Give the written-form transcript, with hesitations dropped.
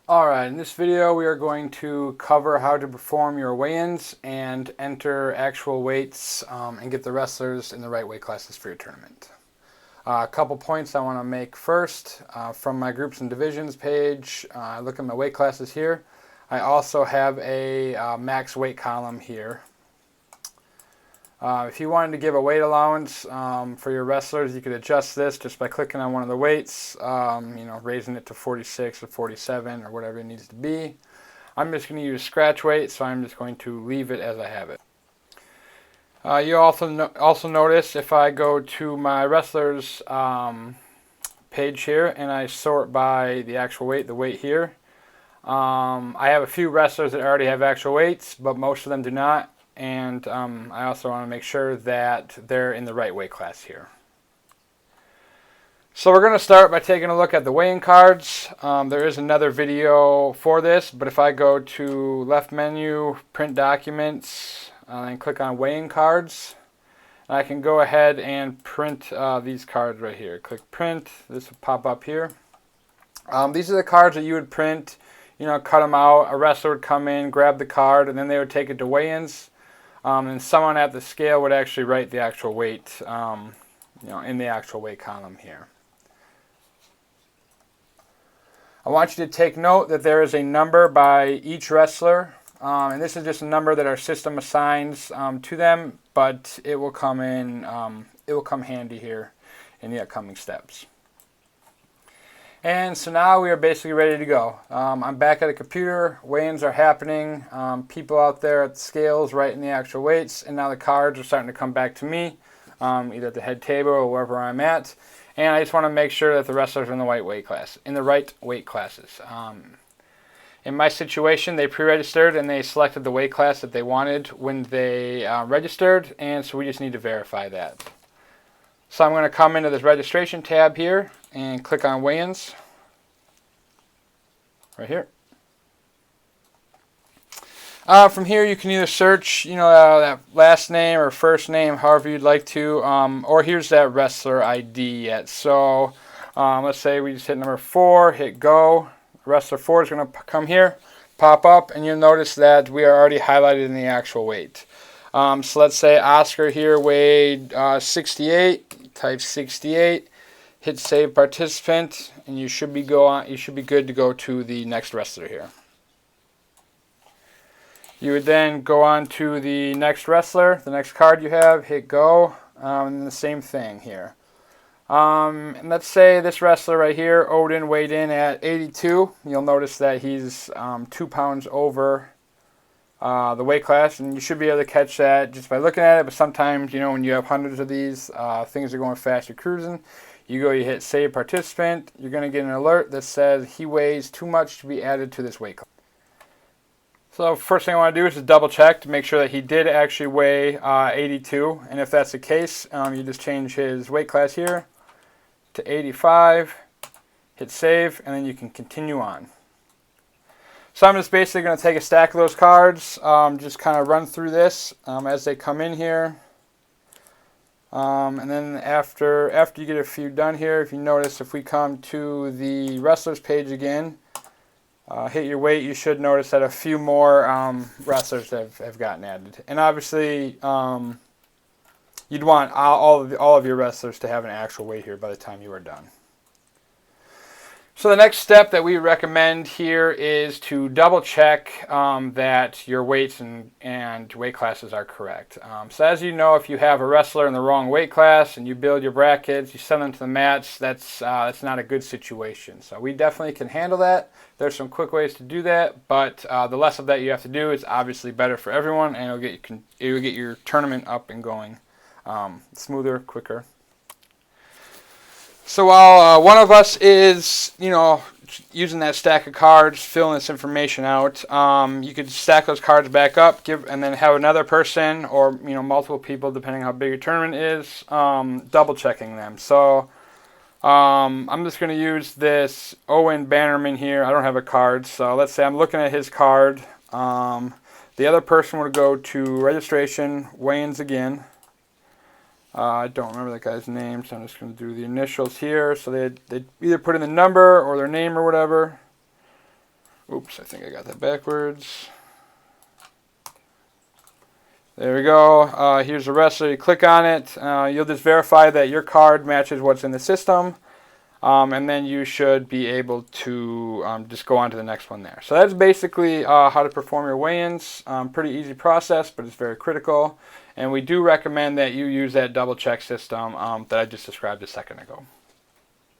Alright, in this video we are going to cover how to perform your weigh-ins and enter actual weights and get the wrestlers in the right weight classes for your tournament. A couple points I want to make first. From my groups and divisions page, look at my weight classes here. I also have a max weight column here. If you wanted to give a weight allowance for your wrestlers, you could adjust this just by clicking on one of the weights, raising it to 46 or 47 or whatever it needs to be. I'm just going to use scratch weight, so I'm just going to leave it as I have it. You also notice if I go to my wrestlers page here and I sort by the actual weight, the weight here. I have a few wrestlers that already have actual weights, but most of them do not. And I also want to make sure that they're in the right weight class here. So we're going to start by taking a look at the weigh-in cards. There is another video for this, but if I go to left menu, print documents, and click on weigh-in cards, I can go ahead and print these cards right here. Click print. This will pop up here. These are the cards that you would print. Cut them out. A wrestler would come in, grab the card, and then they would take it to weigh-ins. And someone at the scale would actually write the actual weight, in the actual weight column here. I want you to take note that there is a number by each wrestler, and this is just a number that our system assigns to them, but it will come handy here in the upcoming steps. And so now we are basically ready to go. I'm back at the computer, weigh-ins are happening, people out there at the scales writing the actual weights, and now the cards are starting to come back to me, either at the head table or wherever I'm at. And I just want to make sure that the wrestlers are in the right weight classes. In my situation, they pre-registered and they selected the weight class that they wanted when they registered, and so we just need to verify that. So I'm going to come into this registration tab here and click on weigh-ins right here. From here you can either search that last name or first name, however you'd like to, or here's that wrestler ID yet. So let's say we just hit number 4, hit go. Wrestler 4 is going to come here, pop up, and you'll notice that we are already highlighted in the actual weight. So let's say Oscar here weighed 68. Type 68, hit save participant, and you should be good to go to the next wrestler here. You would then go on to the next wrestler, the next card you have, hit go, and the same thing here. And let's say this wrestler right here, Odin, weighed in at 82. You'll notice that he's 2 pounds over the weight class, and you should be able to catch that just by looking at it. But sometimes, when you have hundreds of these, things are going fast, you're cruising. You hit save participant, you're going to get an alert that says he weighs too much to be added to this weight class. So first thing I want to do is just double check to make sure that he did actually weigh 82, and if that's the case, you just change his weight class here to 85, hit save, and then you can continue on. So I'm just basically going to take a stack of those cards, just kind of run through this as they come in here. And then after you get a few done here, if you notice, if we come to the wrestlers page again, hit your weight, you should notice that a few more wrestlers have gotten added. And obviously, you'd want all of your wrestlers to have an actual weight here by the time you are done. So the next step that we recommend here is to double check that your weights and weight classes are correct. So as you know, if you have a wrestler in the wrong weight class and you build your brackets, you send them to the mats, that's not a good situation. So we definitely can handle that. There's some quick ways to do that, but the less of that you have to do is obviously better for everyone, and it will get your tournament up and going smoother, quicker. So while one of us is, using that stack of cards, filling this information out, you could stack those cards back up, and then have another person or multiple people, depending how big your tournament is, double checking them. So I'm just going to use this Owen Bannerman here. I don't have a card, so let's say I'm looking at his card. The other person would go to registration, weigh-ins again. I don't remember that guy's name, so I'm just going to do the initials here. So they either put in the number or their name or whatever. Oops, I think I got that backwards. There we go. Here's the wrestler. You click on it. You'll just verify that your card matches what's in the system. And then you should be able to just go on to the next one there. So that's basically how to perform your weigh-ins. Pretty easy process, but it's very critical. And we do recommend that you use that double check system that I just described a second ago.